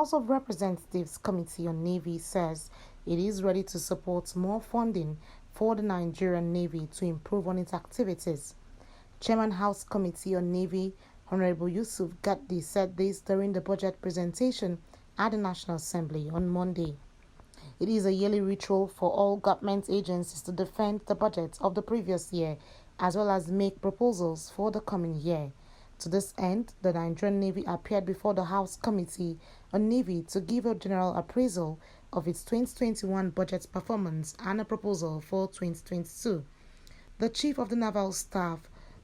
House of Representatives Committee on Navy says it is ready to support more funding for the Nigerian Navy to improve on its activities. Chairman House Committee on Navy, Honorable YUSUF GAGDI, said this during the budget presentation at the National Assembly on Monday. It is a yearly ritual for all government agencies to defend the budget of the previous year as well as make proposals for the coming year. To this end, the Nigerian Navy appeared before the House Committee on Navy to give a general appraisal of its 2021 budget performance and a proposal for 2022. The Chief of the Naval Staff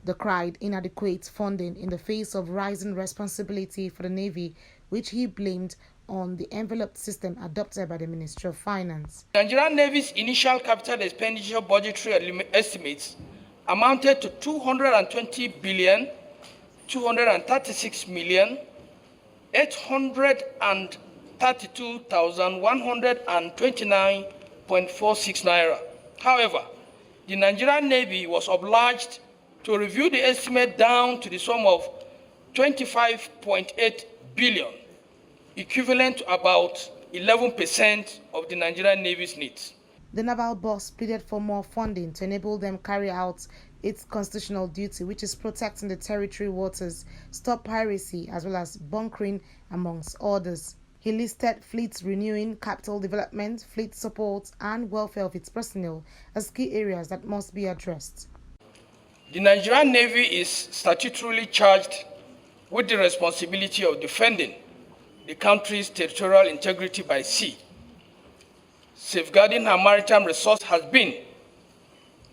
decried inadequate funding in the face of rising responsibility for the Navy, which he blamed on the envelope system adopted by the Ministry of Finance. The Nigerian Navy's initial capital expenditure budgetary estimates amounted to 220,236,832,129.46 naira. However, the Nigerian Navy was obliged to review the estimate down to the sum of 25.8 billion, equivalent to about 11% of the Nigerian Navy's needs. The naval boss pleaded for more funding to enable them carry out its constitutional duty, which is protecting the territory waters, stop piracy, as well as bunkering, amongst others. He listed fleet renewing, capital development, fleet support, and welfare of its personnel as key areas that must be addressed. The Nigerian Navy is statutorily charged with the responsibility of defending the country's territorial integrity by sea. Safeguarding her maritime resource has been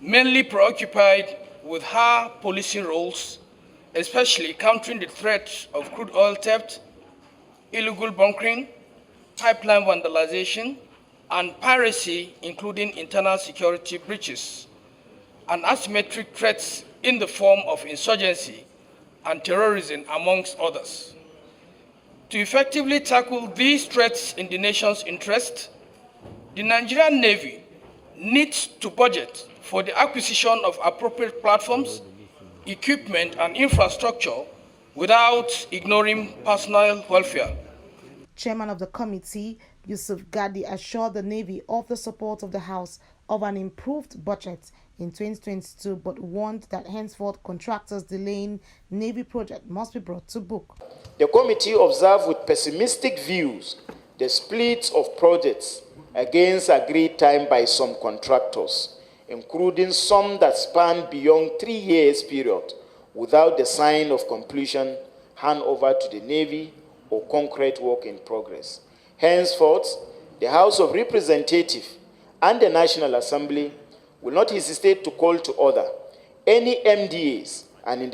mainly preoccupied with her policy roles, especially countering the threat of crude oil theft, illegal bunkering, pipeline vandalization, and piracy, including internal security breaches, and asymmetric threats in the form of insurgency and terrorism, amongst others. To effectively tackle these threats in the nation's interest, the Nigerian Navy needs to budget for the acquisition of appropriate platforms, equipment, and infrastructure without ignoring personnel welfare. Chairman of the committee, YUSUF GAGDI, assured the Navy of the support of the House of an improved budget in 2022, but warned that henceforth contractors delaying Navy project must be brought to book. The committee observed with pessimistic views the splits of projects against agreed time by some contractors, including some that span beyond 3 years period without the sign of completion handover to the Navy or concrete work in progress. Henceforth, the House of Representatives and the National Assembly will not hesitate to call to order any MDAs, and in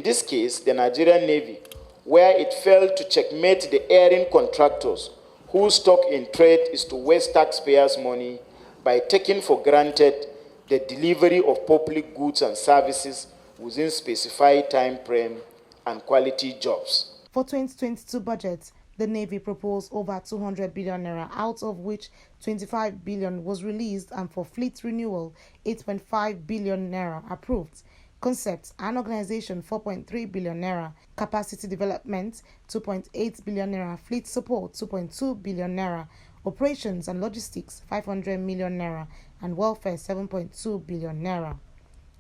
this case, the Nigerian Navy, where it failed to checkmate the erring contractors whose stock in trade is to waste taxpayers' money by taking for granted the delivery of public goods and services within specified time frame and quality jobs. For 2022 budget, the Navy proposed over 200 billion naira, out of which 25 billion was released, and for fleet renewal, 8.5 billion naira approved. Concepts and organization, 4.3 billion naira. Capacity development, 2.8 billion naira. Fleet support, 2.2 billion naira. Operations and logistics, 500 million naira. And welfare, 7.2 billion naira.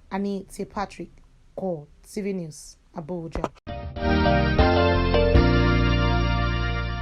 Annie T. Patrick, Core TV News, Abuja.